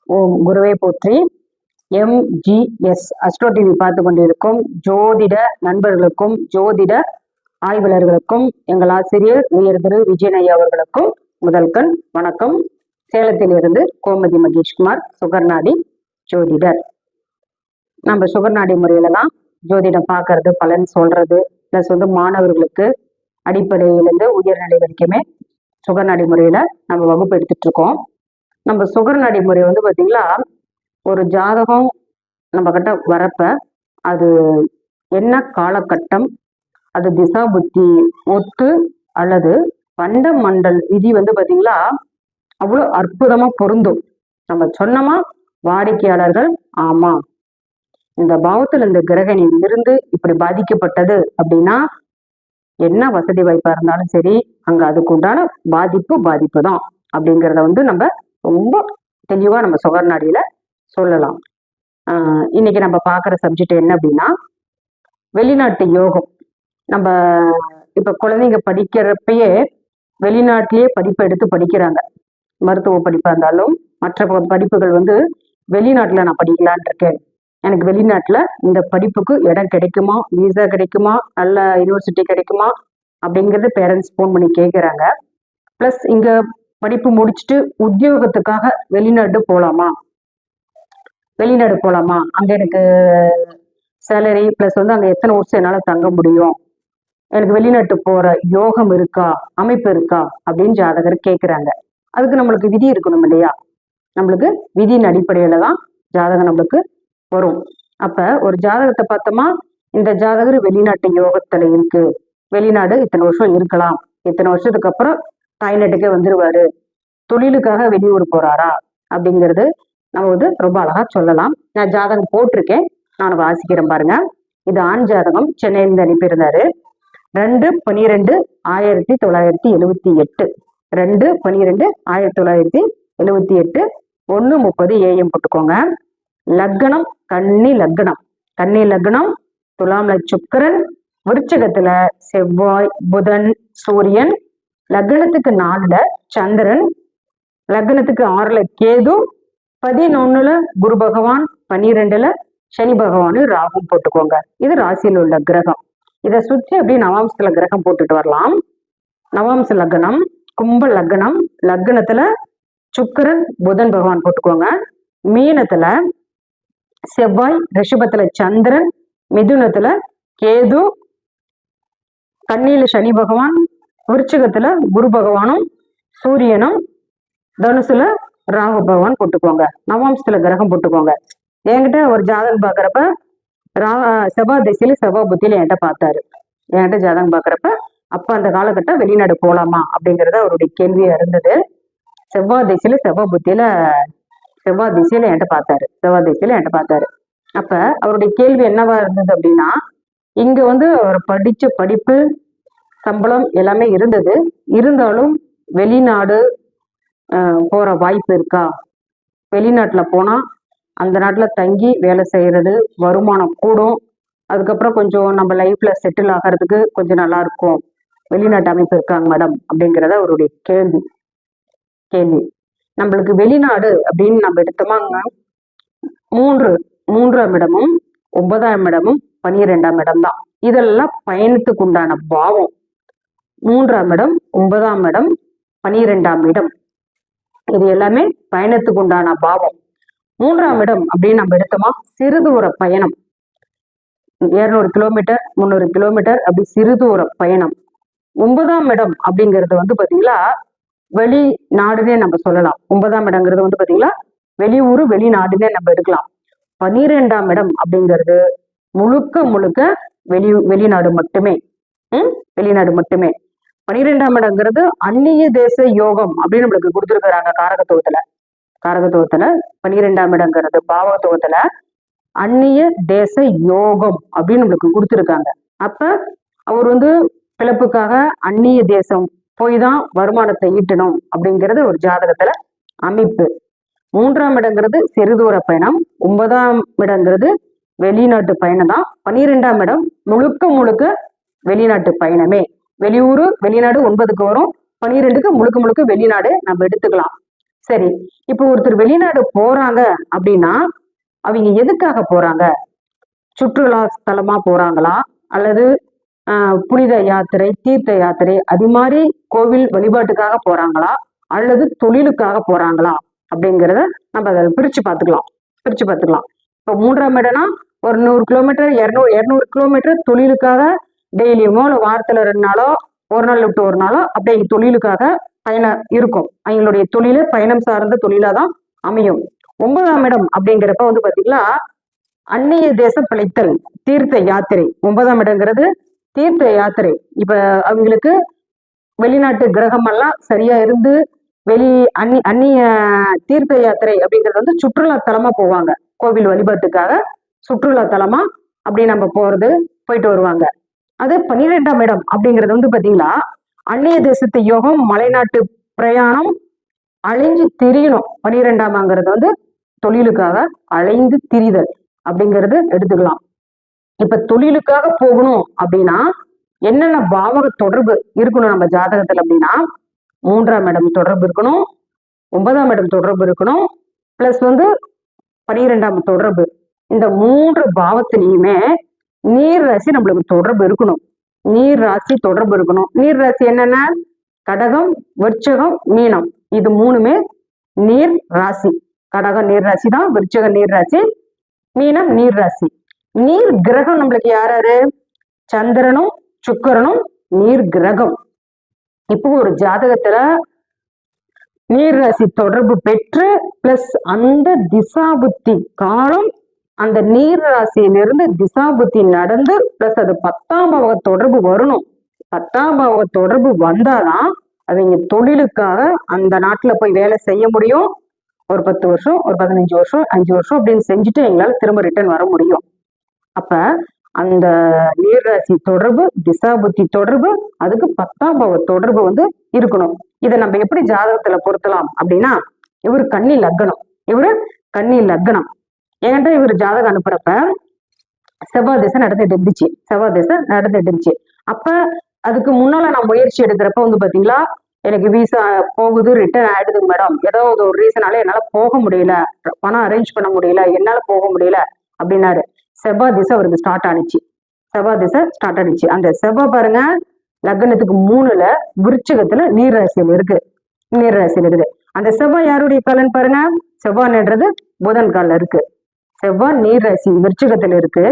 ஓம் குருவை போற்றி. MGS astro TV பார்த்து கொண்டிருக்கும் ஜோதிட நண்பர்களுக்கும் ஜோதிட ஆய்வாளர்களுக்கும் எங்கள் ஆசிரியர் உயர் திரு விஜயனையா அவர்களுக்கும் முதல்கண் வணக்கம். சேலத்திலிருந்து கோமதி மகேஷ்குமார், சுகர்நாடி ஜோதிடர். நம்ம சுகர்நாடி முறையில தான் ஜோதிடம் பார்க்கறது, பலன் சொல்றது, பிளஸ் மாணவர்களுக்கு அடிப்படையிலிருந்து உயர்நிலை வரைக்குமே சுகர்நாடி முறையில நம்ம வகுப்பு எடுத்துட்டு இருக்கோம். நம்ம சுகர்நாடி முறை பார்த்தீங்களா, ஒரு ஜாதகம் நம்ம கிட்ட வரப்ப அது என்ன காலகட்டம், அது திசா புத்தி ஒத்து அல்லது பண்ட மண்டல் விதி பார்த்தீங்களா அவ்வளோ அற்புதமா பொருந்தும். நம்ம சொன்னோமா வாடிக்கையாளர்கள் ஆமா இந்த பாவத்துல இந்த கிரகணி இருந்து இப்படி பாதிக்கப்பட்டது அப்படின்னா என்ன வசதி வாய்ப்பா இருந்தாலும் சரி, அங்க அதுக்கு உண்டான பாதிப்பு தான் அப்படிங்கிறத நம்ம ரொம்ப தெளிவா நம்ம சுகர்நாடியில சொல்லலாம். இன்னைக்கு நம்ம பார்க்குற சப்ஜெக்ட் என்ன அப்படின்னா, வெளிநாட்டு யோகம். நம்ம இப்ப குழந்தைங்க படிக்கிறப்பயே வெளிநாட்டிலேயே படிப்பு எடுத்து படிக்கிறாங்க. மருத்துவ படிப்பா இருந்தாலும் மற்ற படிப்புகள் வெளிநாட்டுல நான் படிக்கலான் இருக்கேன், எனக்கு வெளிநாட்டுல இந்த படிப்புக்கு இடம் கிடைக்குமா, விசா கிடைக்குமா, நல்ல யூனிவர்சிட்டி கிடைக்குமா அப்படிங்கறது பேரண்ட்ஸ் ஃபோன் பண்ணி கேட்குறாங்க. பிளஸ் இங்க படிப்பு முடிச்சுட்டு உத்தியோகத்துக்காக வெளிநாடு போலாமா, அங்க எனக்கு சேலரி பிளஸ் அங்க எத்தனை வருஷம் என்னால தங்க முடியும், எனக்கு வெளிநாட்டு போற யோகம் இருக்கா, அமைப்பு இருக்கா அப்படின்னு ஜாதகர் கேட்குறாங்க. அதுக்கு நம்மளுக்கு விதி இருக்கணும் இல்லையா? நம்மளுக்கு விதியின் அடிப்படையில தான் ஜாதகம் நம்மளுக்கு வரும். அப்ப ஒரு ஜாதகத்தை பார்த்தோமா, இந்த ஜாதகர் வெளிநாட்டு யோகத்துல இருக்கு, வெளிநாடு இத்தனை வருஷம் இருக்கலாம், இத்தனை வருஷத்துக்கு அப்புறம் தாய்நாட்டுக்கே வந்துருவாரு, தொழிலுக்காக வெளியூர் போறாரா அப்படிங்கிறது நம்ம ரொம்ப அழகா சொல்லலாம். நான் ஜாதகம் போட்டிருக்கேன், நான் வாசிக்கிறேன் பாருங்க. இது ஆண் ஜாதகம், சென்னையிலிருந்து அனுப்பியிருந்தாரு. 2/12/1978, 2/12/1978, 1:30 AM போட்டுக்கோங்க. லக்னம் கன்னி லக்னம், துலாம்ல சுக்கிரன், விருச்சகத்துல செவ்வாய், புதன், சூரியன், லக்னத்துக்கு 4ல சந்திரன், லக்னத்துக்கு 6ல கேது, 11ல குரு பகவான், 12ல சனி பகவானு, ராகும் போட்டுக்கோங்க. இது ராசியில் உள்ள கிரகம். இதை சுற்றி அப்படியே நவாம்சத்துல கிரகம் போட்டுட்டு வரலாம். நவாம்ச லக்னம் கும்ப லக்னம், லக்னத்துல சுக்கிரன் புதன் பகவான் போட்டுக்கோங்க. மீனத்துல செவ்வாய், ரிஷபத்துல சந்திரன், மிதுனத்துல கேது, கன்னியில சனி பகவான், விருச்சிகத்துல குரு பகவானும் சூரியனும், தனுசுல ராகு பகவான் போட்டுக்கோங்க. நவாம்சத்துல கிரகம் போட்டுக்கோங்க. என்கிட்ட ஒரு ஜாதகம் பாக்குறப்ப செவ்வாய் திசையில செவ்வாய் புத்தியில என்கிட்ட பார்த்தாரு. என்கிட்ட ஜாதகம் பாக்குறப்ப அப்ப அந்த காலகட்டம் வெளிநாடு போலாமா அப்படிங்கறது அவருடைய கேள்வியா இருந்தது. செவ்வாய் திசையில செவ்வாய் புத்தியில செவ்வாய் திசையில என்கிட்ட பார்த்தாரு. அப்ப அவருடைய கேள்வி என்னவா இருந்தது அப்படின்னா, இங்க அவர் படிச்ச படிப்பு, சம்பளம் எல்லாமே இருந்தது, இருந்தாலும் வெளிநாடு போற வாய்ப்பு இருக்கா, வெளிநாட்டுல போனா அந்த நாட்டுல தங்கி வேலை செய்யறது, வருமானம் கூடும், அதுக்கப்புறம் கொஞ்சம் நம்ம லைஃப்ல செட்டில் ஆகிறதுக்கு கொஞ்சம் நல்லா இருக்கும், வெளிநாட்டு அமைப்பு இருக்காங்க மேடம் அப்படிங்கிறத அவருடைய கேள்வி. நம்மளுக்கு வெளிநாடு அப்படின்னு நம்ம எடுத்தோமாங்க, 3ஆம் இடமும் 9ஆம் இடமும் 12ஆம் இடம் தான். இதெல்லாம் பயணத்துக்கு உண்டான பாவம். 3ஆம் இடம், 9ஆம் இடம், 12ஆம் இடம், இது எல்லாமே பயணத்துக்கு உண்டான பாவம். 3ஆம் இடம் அப்படின்னு நம்ம எடுத்தோமா, சிறுதூர பயணம், 200 கிலோமீட்டர் 300 கிலோமீட்டர் அப்படி சிறுதூர பயணம். 9ஆம் இடம் அப்படிங்கிறது பாத்தீங்களா வெளிநாடுன்னே நம்ம சொல்லலாம். 9ஆம் இடங்கிறது பாத்தீங்களா வெளியூர் வெளிநாடுன்னே நம்ம எடுக்கலாம். 12ஆம் இடம் அப்படிங்கிறது முழுக்க வெளிநாடு மட்டுமே. 12ஆம் இடங்கிறது அந்நிய தேச யோகம் அப்படின்னு நம்மளுக்கு கொடுத்துருக்குறாங்க காரகத்துவத்துல. 12ஆம் இடங்கிறது பாவத்துவத்துல அந்நிய தேச யோகம் அப்படின்னு நம்மளுக்கு கொடுத்துருக்காங்க. அப்ப அவர் பிழைப்புக்காக அந்நிய தேசம் போய் தான் வருமானத்தை ஈட்டணும் அப்படிங்கிறது ஒரு ஜாதகத்துல அமைப்பு. 3ஆம் இடங்கிறது சிறுதூர பயணம், 9ஆம் இடங்கிறது வெளிநாட்டு பயணம் தான், 12ஆம் இடம் முழுக்க வெளிநாட்டு பயணமே. வெளியூரு வெளிநாடு 9க்கு வரும், 12க்கு முழுக்க வெளிநாடு நம்ம எடுத்துக்கலாம். சரி, இப்போ ஒருத்தர் வெளிநாடு போறாங்க அப்படின்னா அவங்க எதுக்காக போறாங்க? சுற்றுலா ஸ்தலமா போறாங்களா, அல்லது புனித யாத்திரை, தீர்த்த யாத்திரை அது மாதிரி கோவில் வழிபாட்டுக்காக போறாங்களா, அல்லது தொழிலுக்காக போறாங்களா அப்படிங்கிறத நம்ம அதை பிரிச்சு பார்த்துக்கலாம். இப்போ 3ஆம் இடம்னா ஒரு 100 கிலோமீட்டர் 200 கிலோமீட்டர் தொழிலுக்காக டெய்லியுமோ இல்லை வாரத்துல 2 நாளோ, ஒரு நாள் விட்டு ஒரு நாளோ அப்படியே தொழிலுக்காக பயணம் இருக்கும். அவங்களுடைய தொழிலே பயணம் சார்ந்த தொழிலா தான் அமையும். 9ஆம் இடம் அப்படிங்கிறப்ப வந்து பாத்தீங்கன்னா அந்நிய தேசம் பிழைத்தல், தீர்த்த யாத்திரை. 9ஆம் இடங்கிறது தீர்த்த யாத்திரை. இப்ப அவங்களுக்கு வெளிநாட்டு கிரகம் எல்லாம் சரியா இருந்து அந்நிய தீர்த்த யாத்திரை அப்படிங்கிறது வந்து சுற்றுலா தலமா போவாங்க. கோவில் வழிபாட்டுக்காக சுற்றுலா தலமா அப்படி நம்ம போயிட்டு வருவாங்க. அது 12ஆம் இடம் அப்படிங்கிறது வந்து பாத்தீங்களா அந்நிய தேசத்து யோகம், மலைநாட்டு பிரயாணம், அலைஞ்சு திரியணும். 12ஆம்ங்கிறது வந்து தொழிலுக்காக அலைந்து திரிதல் அப்படிங்கிறது எடுத்துக்கலாம். இப்ப தொழிலுக்காக போகணும் அப்படின்னா என்னென்ன பாவக தொடர்பு இருக்கணும் நம்ம ஜாதகத்துல அப்படின்னா 3ஆம் இடம் தொடர்பு இருக்கணும், 9ஆம் இடம் தொடர்பு இருக்கணும், பிளஸ் வந்து 12ஆம் தொடர்பு. இந்த 3 பாவத்திலையுமே நீர் ராசி நம்மளுக்கு தொடர்பு இருக்கணும். நீர் ராசி தொடர்பு இருக்கணும். நீர் ராசி என்னென்ன? கடகம், விருச்சகம், மீனம். இது 3மே நீர் ராசி. கடகம் நீர் ராசி தான், விருச்சகம் நீர் ராசி, மீனம் நீர் ராசி. நீர் கிரகம் நம்மளுக்கு யாராரு? சந்திரனும் சுக்கிரனும் நீர் கிரகம். இப்போ ஒரு ஜாதகத்துல நீர் ராசி தொடர்பு பெற்று பிளஸ் அந்த திசாபுத்தி காலம் அந்த நீர் ராசியிலிருந்து திசாபுத்தி நடந்து பிளஸ் அது 10ஆம் பாவக தொடர்பு வரணும். 10ஆம் பாவக தொடர்பு வந்தாதான் அவங்க தொழிலுக்காக அந்த நாட்டுல போய் வேலை செய்ய முடியும். ஒரு 10 வருஷம், ஒரு 15 வருஷம், 5 வருஷம் அப்படின்னு செஞ்சுட்டு எங்களால திரும்ப ரிட்டர்ன் வர முடியும். அப்ப அந்த நீர்ராசி தொடர்பு, திசாபுத்தி தொடர்பு, அதுக்கு 10ஆம் பாவ தொடர்பு வந்து இருக்கணும். இதை நம்ம எப்படி ஜாதகத்துல பொருத்தலாம் அப்படின்னா இவரு கன்னி லக்னம். ஏன்டா இவர் ஜாதகம் அனுப்புறப்ப செவ்வாய் திசை நடந்துட்டு இருந்துச்சு. அப்ப அதுக்கு முன்னால நான் முயற்சி எடுக்கிறப்ப வந்து பாத்தீங்களா எனக்கு விசா போகுது, ரிட்டர்ன் ஆயிடுது மேடம், ஏதாவது ஒரு ரீசனால என்னால போக முடியல, பணம் அரேஞ்ச் பண்ண முடியல, என்னால போக முடியல அப்படின்னாரு. செவ்வாய் திசை அவருக்கு ஸ்டார்ட் ஆனிச்சு. அந்த செவ்வாய் பாருங்க லக்னத்துக்கு 3ல விருச்சிகத்துல நீர் ராசியில் இருக்குது. அந்த செவ்வாய் யாருடைய காலன்னு பாருங்க, செவ்வாய்ன்றது புதன் கால இருக்கு. செவ்வாய் நீர் ராசி விருச்சிகத்துல இருக்கு.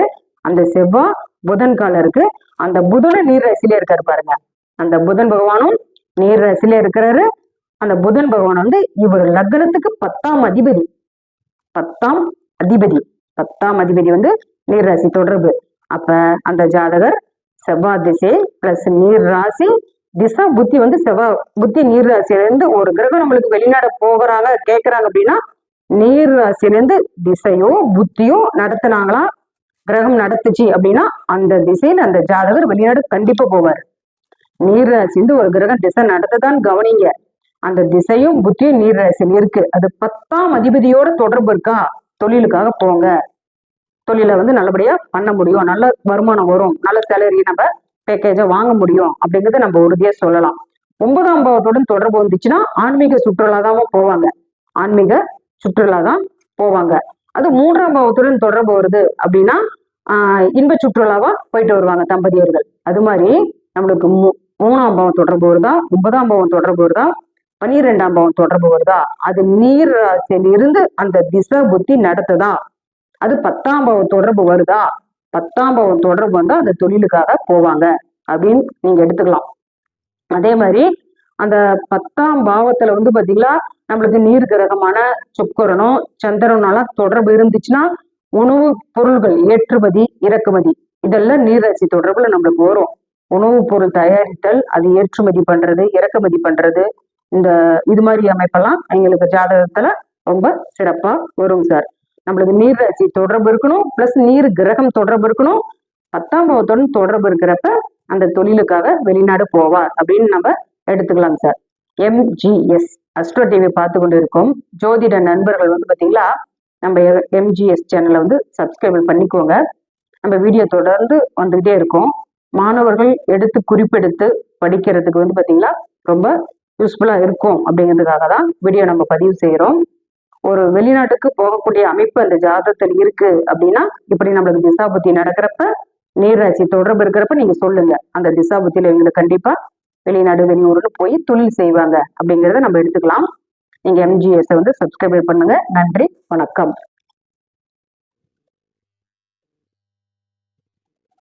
அந்த செவ்வாய் புதன் கால இருக்கு. அந்த புதனும் நீர் ராசியில இருக்காரு பாருங்க. அந்த புதன் பகவானும் நீர் ராசியில இருக்கிறாரு. அந்த புதன் பகவான் வந்து இவர் லக்னத்துக்கு 10ஆம் அதிபதி வந்து நீர் ராசி தொடர்பு. அப்ப அந்த ஜாதகர் செவ்வாய் திசை பிளஸ் நீர் ராசி திசா புத்தி வந்து செவ்வாய் புத்தி நீர் ராசியிலிருந்து ஒரு கிரகம் நம்மளுக்கு வெளிநாடு போகிறாங்க கேட்கறாங்க அப்படின்னா நீர் ராசியிலிருந்து திசையோ புத்தியோ நடத்தினாங்களா, கிரகம் நடத்துச்சு அப்படின்னா அந்த திசையில அந்த ஜாதகர் வெளிநாடு கண்டிப்பா போவார். நீர் ராசி ஒரு கிரகம் திசை நடத்ததான் கவனிங்க. அந்த திசையும் புத்தியும் நீர் ராசியில் இருக்கு. அது 10ஆம் அதிபதியோட தொடர்பு இருக்கா, தொழிலுக்காக போங்க, தொழிலை வந்து நல்லபடியா பண்ண முடியும், நல்ல வருமானம் வரும், நல்ல சேலரி நம்ம பேக்கேஜா வாங்க முடியும் அப்படிங்கறத நம்ம உறுதியா சொல்லலாம். 9ஆம் பாவத்துடன் தொடர்பு வந்துச்சுன்னா ஆன்மீக சுற்றுலா தான் போவாங்க. அது 3ஆம் பாவத்துடன் தொடர்பு வருது அப்படின்னா இன்ப சுற்றுலாவா போயிட்டு வருவாங்க தம்பதியர்கள். அது மாதிரி நம்மளுக்கு 3ஆம் பாவம் தொடர்பு வருதா, 9ஆம் பாவம் தொடர்பு வருதா, 12ஆம் பாவம் தொடர்பு வருதா, அது நீர் ராசியில் இருந்து அந்த திசை புத்தி நடத்துதா, அது 10ஆம் பாவம் தொடர்பு வருதா, 10ஆம் பாவம் தொடர்பு வந்தா அந்த தொழிலுக்காக போவாங்க அப்படின்னு நீங்க எடுத்துக்கலாம். அதே மாதிரி அந்த 10ஆம் பாவத்துல வந்து பாத்தீங்களா நம்மளுக்கு நீர் கிரகமான சுக்கிரனும் சந்திரனாலாம் தொடர்பு இருந்துச்சுன்னா உணவு பொருள்கள் ஏற்றுமதி இறக்குமதி இதெல்லாம் நீர்ராசி தொடர்புல நம்மளுக்கு வரும். உணவுப் பொருள் தயாரித்தல், அது ஏற்றுமதி பண்றது, இறக்குமதி பண்றது, இது மாதிரி அமைப்பெல்லாம் எங்களுக்கு ஜாதகத்துல ரொம்ப சிறப்பா வரும் சார். நம்மளுக்கு நீர் ராசி தொடர்பு இருக்கணும், பிளஸ் நீர் கிரகம் தொடர்பு இருக்கணும். 10ஆம் பாவத்துடன் தொடர்பு இருக்கிறப்ப அந்த தொழிலுக்காக வெளிநாடு போவார் அப்படின்னு நம்ம எடுத்துக்கலாம் சார். எம்ஜிஎஸ் அஸ்ட்ரோ டிவி பார்த்து கொண்டு இருக்கோம் ஜோதிட நண்பர்கள் வந்து பாத்தீங்களா நம்ம எம்ஜிஎஸ் சேனலை வந்து சப்ஸ்கிரைப் பண்ணிக்கோங்க. நம்ம வீடியோ தொடர்ந்து வந்துகிட்டே இருக்கோம். மாணவர்கள் எடுத்து குறிப்பெடுத்து படிக்கிறதுக்கு வந்து பாத்தீங்களா ரொம்ப யூஸ்ஃபுல்லா இருக்கும் அப்படிங்கிறதுக்காக தான் வீடியோ நம்ம பதிவு செய்யறோம். ஒரு வெளிநாட்டுக்கு போகக்கூடிய அமைப்பு அந்த ஜாதகத்தில் இருக்கு அப்படின்னா, இப்படி நம்மளுக்கு திசா புத்தி நடக்கிறப்ப, நீர்ராசி தொடர்பு இருக்கிறப்ப நீங்க சொல்லுங்க, அந்த திசா புத்தியில எங்களுக்கு கண்டிப்பா வெளிநாடு வெளியூர்னு போய் தொழில் செய்வாங்க அப்படிங்கிறத நம்ம எடுத்துக்கலாம். நீங்க MGS வந்து சப்ஸ்கிரைப் பண்ணுங்க. நன்றி, வணக்கம்.